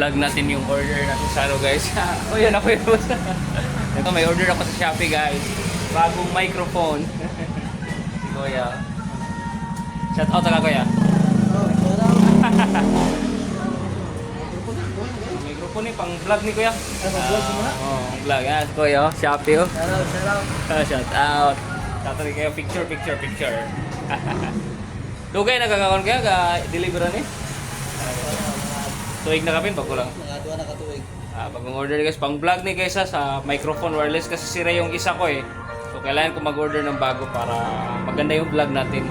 Vlog natin yung order natin sa ano guys. O yan ako yun. Ito may order ako sa Shopee guys. Bagong microphone. Si Kuya. Shout out ka Kuya. Microphone eh, pang vlog ni Kuya. Vlog mo na? Oo, vlog. Si Kuya, Shopee oh. Shout out. Shout out kayo, picture. Lugay nagkakaroon kaya ka-deliveran eh. Tuig na kami, bago lang. Nakaduwa na katuig. Bagong order guys, pang vlog ni kaysa sa microphone wireless kasi sira yung isa ko eh. So kailangan ko mag-order ng bago para maganda yung vlog natin.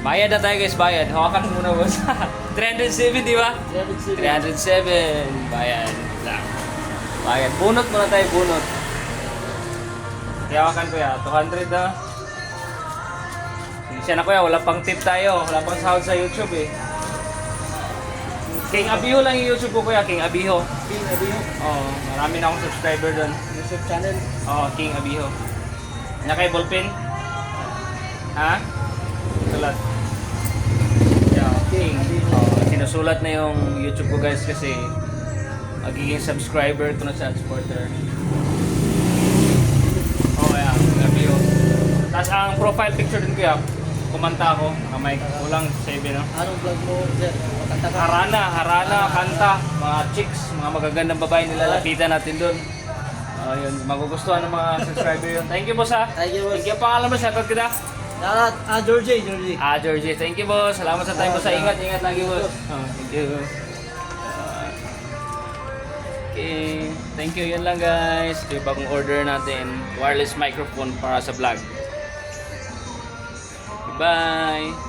Bayad na tayo guys, bayad. Hawakan mo muna boss. 307 di ba? 307. Bayad. Bayad. Bunot muna tayo, bunot. Hawakan ko ya, 200 na. Siya na kuya, wala pang tip tayo. Wala pang sahod sa YouTube eh. King Abiho lang yung YouTube ko kuya, King Abiho. King Abiho. Oo, marami na akong subscriber doon. YouTube channel. Oo, King Abiho. Ano kayo, ballpen? Ha? Sulat. Yeah, King. Sinusulat na yung YouTube ko guys kasi magiging subscriber ko na sa supporter. Oo, yeah, King Abiho. Tapos ang profile picture din kuya, kumanta ako, may kulang 7 no? Anong vlog mo, sir? Kanta ka? Harana, kanta, mga chicks, mga magagandang babae nilalapitan natin doon. Yun, magugustuhan ng mga subscriber yun. Thank you boss ha. Thank you, boss. Thank you, pangalan mo, shoutout kita. Georgie. Georgie, thank you boss. Salamat sa time mo sa ingat lagi boss. Thank you. Okay, thank you. Yun lang guys. Ito yung bagong order natin. Wireless microphone para sa vlog. Bye!